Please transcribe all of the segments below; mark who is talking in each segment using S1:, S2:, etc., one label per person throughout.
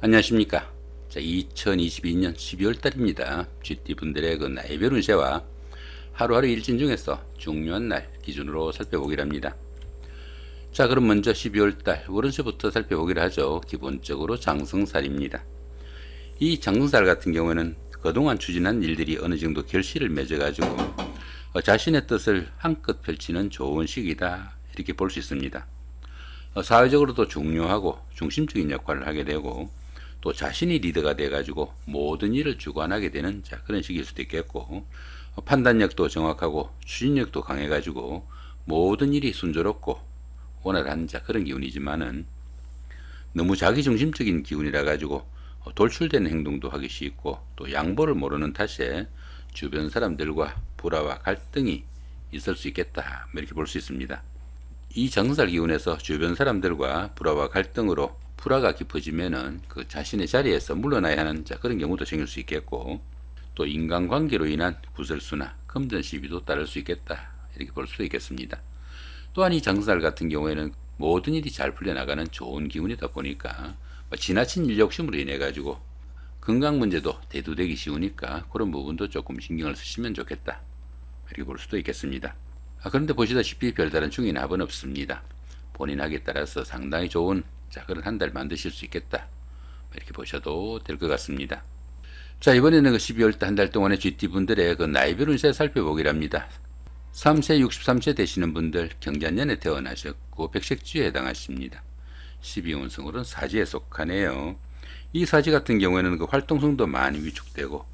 S1: 안녕하십니까. 자, 2022년 12월 달입니다. GT분들의 그 나이별 운세와 하루하루 일진 중에서 중요한 날 기준으로 살펴보기로 합니다. 자, 그럼 먼저 12월 달 월운세부터 살펴보기로 하죠. 기본적으로 장성살입니다. 이 장성살 같은 경우에는 그동안 추진한 일들이 어느 정도 결실을 맺어가지고 자신의 뜻을 한껏 펼치는 좋은 시기다, 이렇게 볼 수 있습니다. 사회적으로도 중요하고 중심적인 역할을 하게 되고, 또 자신이 리더가 돼가지고 모든 일을 주관하게 되는 그런 시기일 수도 있겠고, 판단력도 정확하고 추진력도 강해가지고 모든 일이 순조롭고 원활한 그런 기운이지만은, 너무 자기중심적인 기운이라 가지고 돌출되는 행동도 하기 쉽고, 또 양보를 모르는 탓에 주변 사람들과 불화와 갈등이 있을 수 있겠다, 이렇게 볼 수 있습니다. 이 장성살 기운에서 주변 사람들과 불화와 갈등으로 불화가 깊어지면은 그 자신의 자리에서 물러나야 하는 그런 경우도 생길 수 있겠고, 또 인간관계로 인한 구설수나 금전 시비도 따를 수 있겠다, 이렇게 볼 수도 있겠습니다. 또한 이 장성살 같은 경우에는 모든 일이 잘 풀려나가는 좋은 기운이다 보니까 지나친 일 욕심으로 인해 가지고 건강 문제도 대두되기 쉬우니까 그런 부분도 조금 신경을 쓰시면 좋겠다, 이렇게 볼 수도 있겠습니다. 그런데 보시다시피 별다른 중인 합은 없습니다. 본인 학에 따라서 상당히 좋은 그런 한 달 만드실 수 있겠다, 이렇게 보셔도 될 것 같습니다. 자, 이번에는 12월 달 한 달 동안의 GT분들의 나이별 운세 살펴보기로 합니다. 3세 63세 되시는 분들 경자년에 태어나셨고 백색주에 해당하십니다. 12운성으로는 사지에 속하네요. 이 사지 같은 경우에는 활동성도 많이 위축되고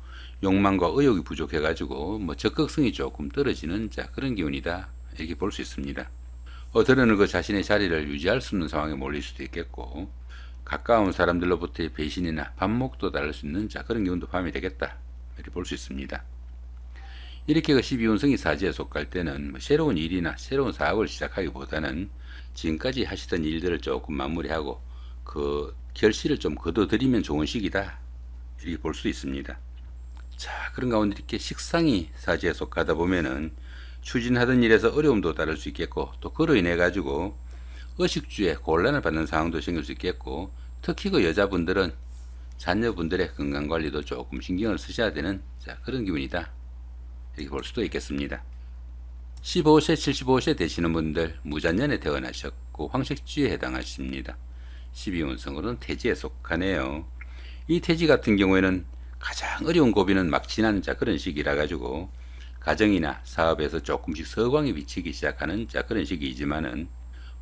S1: 욕망과 의욕이 부족해가지고 적극성이 조금 떨어지는 그런 기운이다, 이렇게 볼 수 있습니다. 어떨때는 자신의 자리를 유지할 수 없는 상황에 몰릴 수도 있겠고, 가까운 사람들로부터의 배신이나 반목도 달릴 수 있는 그런 기운도 포함이 되겠다, 이렇게 볼 수 있습니다. 이렇게 12운성이 사지에 속할 때는 새로운 일이나 새로운 사업을 시작하기보다는 지금까지 하시던 일들을 조금 마무리하고 그 결실을 좀 거둬들이면 좋은 시기다, 이렇게 볼 수 있습니다. 자, 그런 가운데 이렇게 식상이 사지에 속하다 보면은 추진하던 일에서 어려움도 따를 수 있겠고, 또 그로 인해 가지고 의식주에 곤란을 받는 상황도 생길 수 있겠고, 특히 여자분들은 자녀분들의 건강관리도 조금 신경을 쓰셔야 되는 그런 기분이다, 이렇게 볼 수도 있겠습니다. 15세 75세 되시는 분들 무잔년에 태어나셨고 황색주에 해당하십니다. 12운성으로는 태지에 속하네요. 이 태지 같은 경우에는 가장 어려운 고비는 막 지나는 그런 시기라 가지고 가정이나 사업에서 조금씩 서광이 비치기 시작하는 그런 시기이지만은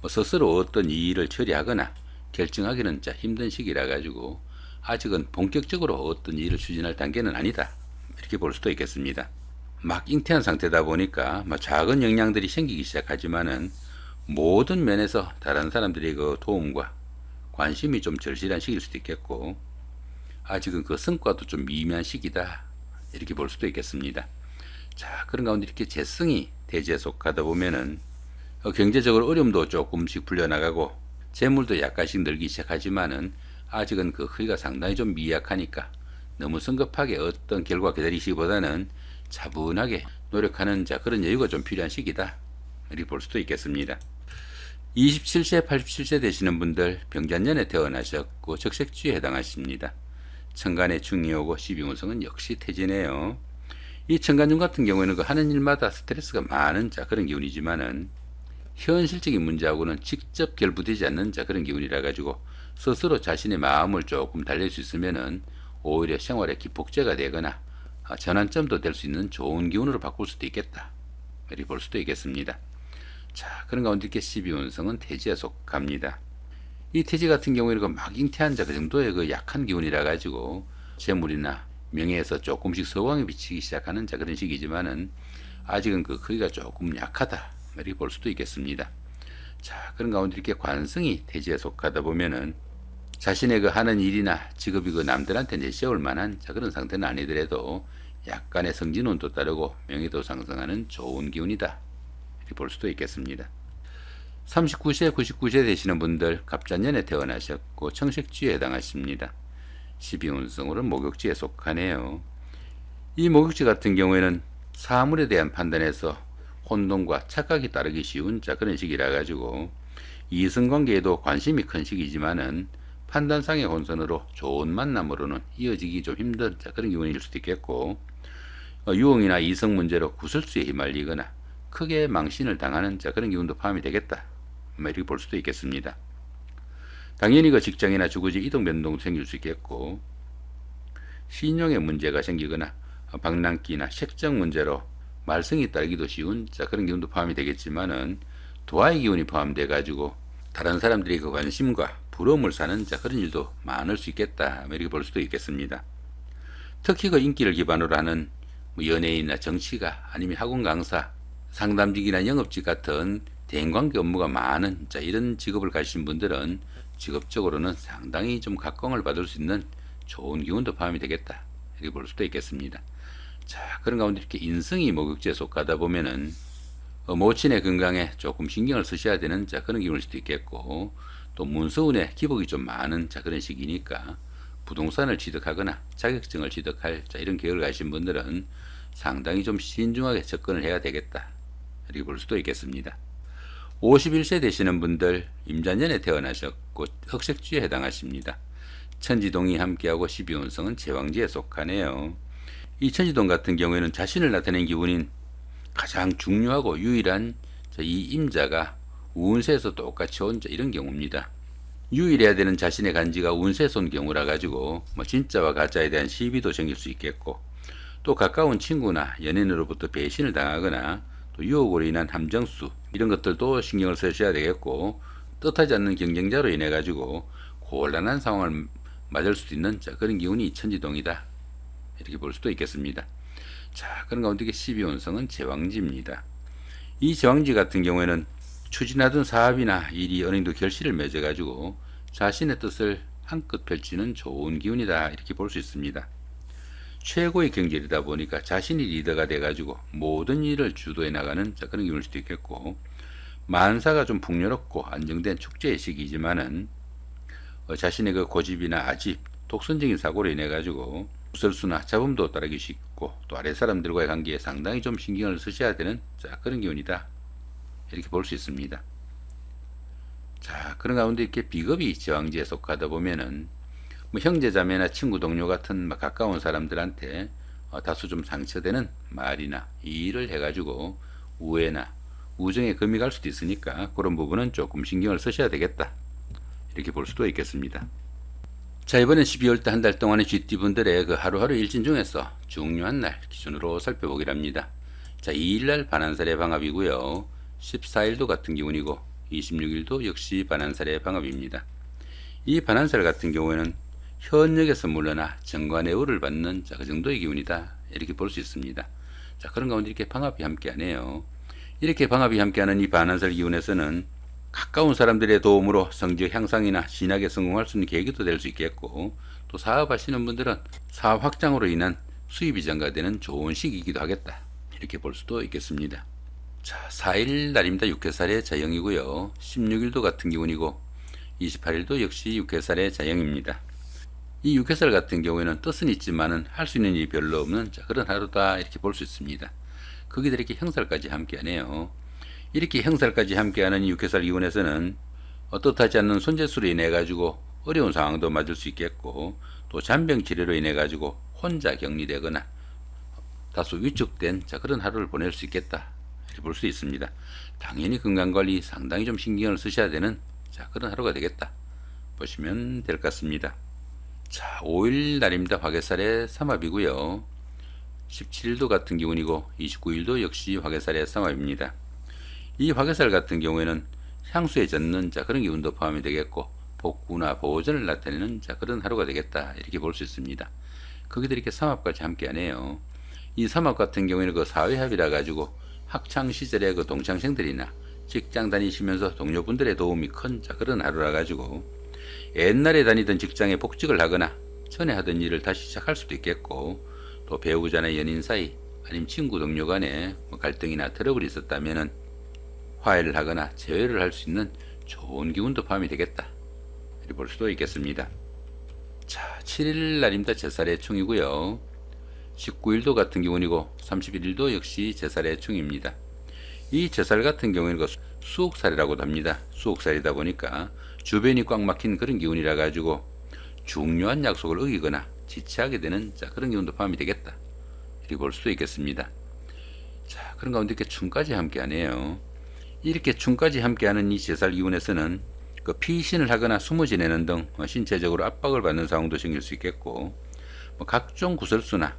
S1: 스스로 어떤 일을 처리하거나 결정하기는 힘든 시기라 가지고 아직은 본격적으로 어떤 일을 추진할 단계는 아니다, 이렇게 볼 수도 있겠습니다. 막 잉태한 상태다 보니까 작은 영향들이 생기기 시작하지만은 모든 면에서 다른 사람들의 도움과 관심이 좀 절실한 시기일 수도 있겠고, 아직은 성과도 좀 미미한 시기다, 이렇게 볼 수도 있겠습니다. 자, 그런 가운데 이렇게 재성이 대지에 속하다 보면은 경제적으로 어려움도 조금씩 풀려나가고 재물도 약간씩 늘기 시작하지만은 아직은 흐이가 상당히 좀 미약하니까 너무 성급하게 어떤 결과 기다리시기보다는 차분하게 노력하는 그런 여유가 좀 필요한 시기다, 이렇게 볼 수도 있겠습니다. 27세 87세 되시는 분들 병자년에 태어나셨고 적색주에 해당하십니다. 천간의 중이 오고 12운성은 역시 태지네요. 이 천간중 같은 경우에는 하는 일마다 스트레스가 많은 그런 기운이지만은 현실적인 문제하고는 직접 결부되지 않는 그런 기운이라 가지고 스스로 자신의 마음을 조금 달랠 수 있으면은 오히려 생활의 기폭제가 되거나 전환점도 될 수 있는 좋은 기운으로 바꿀 수도 있겠다, 이렇게 볼 수도 있겠습니다. 자, 그런 가운데 이렇게 12운성은 태지에 속합니다. 이 태지 같은 경우에는 막 잉태한 그 정도의 약한 기운이라 가지고 재물이나 명예에서 조금씩 서광이 비치기 시작하는 그런 시기지만은 아직은 크기가 조금 약하다, 이렇게 볼 수도 있겠습니다. 자, 그런 가운데 이렇게 관성이 태지에 속하다 보면은 자신의 하는 일이나 직업이 남들한테 내세울 만한 그런 상태는 아니더라도 약간의 성진운도 따르고 명예도 상승하는 좋은 기운이다, 이렇게 볼 수도 있겠습니다. 39세 99세 되시는 분들 갑자년에 태어나셨고 청색주에 해당하십니다. 12운성으로는 목욕지에 속하네요. 이 목욕지 같은 경우에는 사물에 대한 판단에서 혼동과 착각이 따르기 쉬운 그런 시기라 가지고 이성관계에도 관심이 큰 시기지만은 판단상의 혼선으로 좋은 만남으로는 이어지기 좀 힘든 그런 기운일 수도 있겠고, 유흥이나 이성 문제로 구설수에 휘말리거나 크게 망신을 당하는 그런 기운도 포함이 되겠다, 이렇게 볼 수도 있겠습니다. 당연히 직장이나 주거지 이동 변동도 생길 수 있겠고, 신용에 문제가 생기거나 방랑기나 색적 문제로 말썽이 따르기도 쉬운 그런 기운도 포함이 되겠지만은, 도화의 기운이 포함돼 가지고 다른 사람들이 관심과 부러움을 사는 그런 일도 많을 수 있겠다, 이렇게 볼 수도 있겠습니다. 특히 인기를 기반으로 하는 연예인이나 정치가, 아니면 학원 강사, 상담직이나 영업직 같은 대인관계 업무가 많은 이런 직업을 가지신 분들은 직업적으로는 상당히 좀 각광을 받을 수 있는 좋은 기운도 포함이 되겠다, 이렇게 볼 수도 있겠습니다. 자, 그런 가운데 이렇게 인성이 목욕지에 속하다 보면은 모친의 건강에 조금 신경을 쓰셔야 되는 그런 기운일 수도 있겠고, 또 문서운에 기복이 좀 많은 그런 시기니까 부동산을 취득하거나 자격증을 취득할 이런 계획을 가지신 분들은 상당히 좀 신중하게 접근을 해야 되겠다, 이렇게 볼 수도 있겠습니다. 51세 되시는 분들, 임자년에 태어나셨고 흑색주에 해당하십니다. 천지동이 함께하고 12운성은 제왕지에 속하네요. 이 천지동 같은 경우에는 자신을 나타낸 기운인 가장 중요하고 유일한 이 임자가 운세에서 똑같이 온 이런 경우입니다. 유일해야 되는 자신의 간지가 운세에서 온 경우라 가지고 진짜와 가짜에 대한 시비도 생길 수 있겠고, 또 가까운 친구나 연인으로부터 배신을 당하거나 또 유혹으로 인한 함정수, 이런 것들도 신경을 쓰셔야 되겠고, 뜻하지 않는 경쟁자로 인해 가지고 곤란한 상황을 맞을 수도 있는 그런 기운이 천지동이다, 이렇게 볼 수도 있겠습니다. 자, 그런 가운데 12운성은 제왕지입니다. 이 제왕지 같은 경우에는 추진하던 사업이나 일이 어느 정도 결실을 맺어 가지고 자신의 뜻을 한껏 펼치는 좋은 기운이다, 이렇게 볼 수 있습니다. 최고의 경질이다 보니까 자신이 리더가 돼 가지고 모든 일을 주도해 나가는 그런 기운일 수도 있겠고, 만사가 좀 풍요롭고 안정된 축제의 시기지만은 자신의 고집이나 아집, 독선적인 사고로 인해 가지고 구설수나 잡음도 따르기 쉽고, 또 아래 사람들과의 관계에 상당히 좀 신경을 쓰셔야 되는 그런 기운이다, 이렇게 볼 수 있습니다. 자, 그런 가운데 이렇게 비겁이 제왕지에 속하다 보면은 형제자매나 친구 동료 같은 가까운 사람들한테 다소 좀 상처되는 말이나 일을 해가지고 우애나 우정에 금이 갈 수도 있으니까 그런 부분은 조금 신경을 쓰셔야 되겠다, 이렇게 볼 수도 있겠습니다. 자, 이번엔 12월달 한 달 동안의 GT분들의 하루하루 일진 중에서 중요한 날 기준으로 살펴보기랍니다. 자, 2일날 반한살의 방합이고요. 14일도 같은 기운이고 26일도 역시 반한살의 방합입니다. 이 반한살 같은 경우에는 현역에서 물러나 정관의 우를 받는 그 정도의 기운이다, 이렇게 볼 수 있습니다. 자, 그런 가운데 이렇게 방합이 함께하네요. 이렇게 방합이 함께하는 이 반한살 기운에서는 가까운 사람들의 도움으로 성적 향상이나 진학에 성공할 수 있는 계기도 될 수 있겠고, 또 사업하시는 분들은 사업 확장으로 인한 수입이 증가되는 좋은 시기이기도 하겠다, 이렇게 볼 수도 있겠습니다. 자, 4일 날입니다. 6회살의 자영이고요. 16일도 같은 기운이고 28일도 역시 6회살의 자영입니다. 이 6회살 같은 경우에는 뜻은 있지만은 할 수 있는 일이 별로 없는 그런 하루다, 이렇게 볼 수 있습니다. 거기다 이렇게 형살까지 함께하네요. 이렇게 형살까지 함께하는 이 6회살 기운에서는 뜻하지 않는 손재수로 인해 가지고 어려운 상황도 맞을 수 있겠고, 또 잔병 치료로 인해 가지고 혼자 격리되거나 다소 위축된 그런 하루를 보낼 수 있겠다, 이렇게 볼 수 있습니다. 당연히 건강관리 상당히 좀 신경을 쓰셔야 되는 그런 하루가 되겠다 보시면 될 것 같습니다. 자, 5일 날입니다. 화개살의 삼합이고요. 17일도 같은 기운이고 29일도 역시 화개살의 삼합입니다. 이 화개살 같은 경우에는 향수에 젖는 그런 기운도 포함이 되겠고, 복구나 보존을 나타내는 그런 하루가 되겠다, 이렇게 볼 수 있습니다. 거기다 이렇게 삼합까지 함께하네요. 이 삼합 같은 경우에는 사회합이라 가지고 학창 시절의 동창생들이나 직장 다니시면서 동료분들의 도움이 큰 그런 하루라 가지고 옛날에 다니던 직장에 복직을 하거나 전에 하던 일을 다시 시작할 수도 있겠고, 또 배우자나 연인 사이 아니면 친구 동료 간에 갈등이나 트러블이 있었다면은 화해를 하거나 재회를 할 수 있는 좋은 기운도 포함이 되겠다, 이렇게 볼 수도 있겠습니다. 자, 7일 날입니다. 제살의 충이고요. 19일도 같은 기운이고 31일도 역시 제살의 충입니다. 이 제살 같은 경우에는 수옥살이라고도 합니다. 수옥살이다 보니까 주변이 꽉 막힌 그런 기운이라 가지고 중요한 약속을 어기거나 지체하게 되는 그런 기운도 포함이 되겠다, 이렇게 볼 수도 있겠습니다. 자, 그런 가운데 이렇게 충까지 함께하네요. 이렇게 충까지 함께하는 이 제살 기운에서는 피신을 하거나 숨어 지내는 등 신체적으로 압박을 받는 상황도 생길 수 있겠고, 각종 구설수나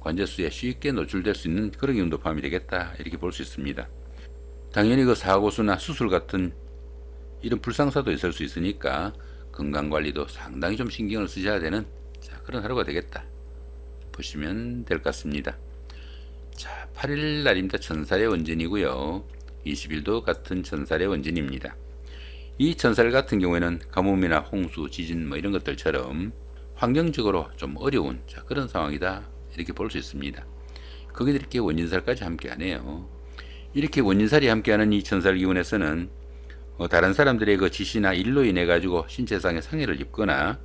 S1: 관제수에 쉽게 노출될 수 있는 그런 기운도 포함이 되겠다, 이렇게 볼 수 있습니다. 당연히 사고수나 수술 같은 이런 불상사도 있을 수 있으니까 건강관리도 상당히 좀 신경을 쓰셔야 되는 그런 하루가 되겠다 보시면 될 것 같습니다. 자, 8일 날입니다. 천살의 원진이고요. 20일도 같은 천살의 원진입니다. 이 천살 같은 경우에는 가뭄이나 홍수, 지진 이런 것들처럼 환경적으로 좀 어려운 그런 상황이다, 이렇게 볼 수 있습니다. 거기에 이렇게 원진살까지 함께하네요. 이렇게 원진살이 함께하는 이 천살 기운에서는 다른 사람들의 지시나 일로 인해 가지고 신체상의 상해를 입거나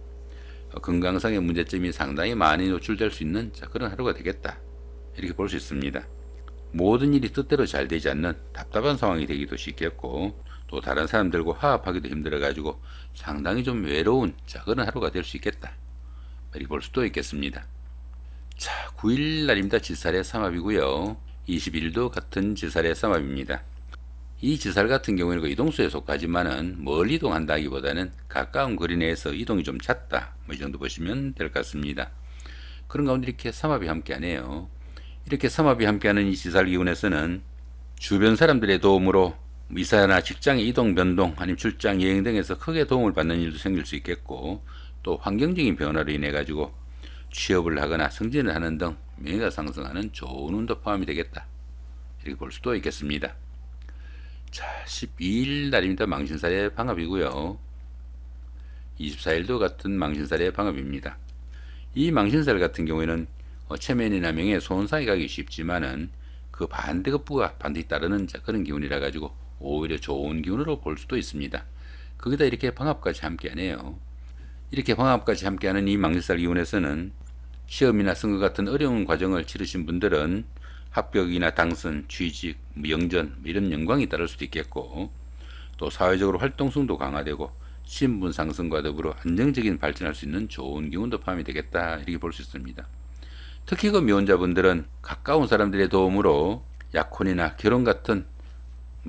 S1: 건강상의 문제점이 상당히 많이 노출될 수 있는 그런 하루가 되겠다, 이렇게 볼 수 있습니다. 모든 일이 뜻대로 잘 되지 않는 답답한 상황이 되기도 쉽겠고, 또 다른 사람들과 화합하기도 힘들어 가지고 상당히 좀 외로운 그런 하루가 될 수 있겠다, 이렇게 볼 수도 있겠습니다. 자, 9일 날입니다. 지살의 삼합이고요. 21일도 같은 지살의 삼합입니다. 이 지살 같은 경우에는 이동수에 속하지만은 멀리 이동한다기보다는 가까운 거리 내에서 이동이 좀 잦다, 이 정도 보시면 될 것 같습니다. 그런 가운데 이렇게 삼합이 함께하네요. 이렇게 삼합이 함께하는 이 지살 기운에서는 주변 사람들의 도움으로 이사나 직장의 이동 변동, 아니면 출장, 여행 등에서 크게 도움을 받는 일도 생길 수 있겠고, 또 환경적인 변화로 인해 가지고 취업을 하거나 승진을 하는 등 명예가 상승하는 좋은 운도 포함이 되겠다, 이렇게 볼 수도 있겠습니다. 자, 12일 날입니다. 망신살의 방합이고요. 24일도 같은 망신살의 방합입니다. 이 망신살 같은 경우에는 체면이나 명예, 손상이 가기 쉽지만은 그 반대급부가 반드시 따르는 그런 기운이라 가지고 오히려 좋은 기운으로 볼 수도 있습니다. 거기다 이렇게 방합까지 함께하네요. 이렇게 방합까지 함께하는 이 망신살 기운에서는 시험이나 선거 같은 어려운 과정을 치르신 분들은 합격이나 당선, 취직, 영전 이런 영광이 따를 수도 있겠고, 또 사회적으로 활동성도 강화되고 신분 상승과 더불어 안정적인 발전할 수 있는 좋은 기운도 포함이 되겠다, 이렇게 볼 수 있습니다. 특히 미혼자분들은 가까운 사람들의 도움으로 약혼이나 결혼 같은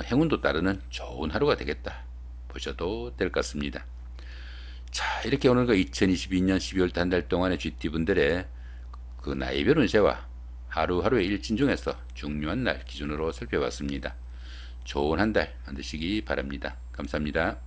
S1: 행운도 따르는 좋은 하루가 되겠다 보셔도 될 것 같습니다. 자, 이렇게 오늘 2022년 12월 한 달 동안의 GT분들의 나이별 운세와 하루하루의 일진 중에서 중요한 날 기준으로 살펴봤습니다. 좋은 한 달 만드시기 바랍니다. 감사합니다.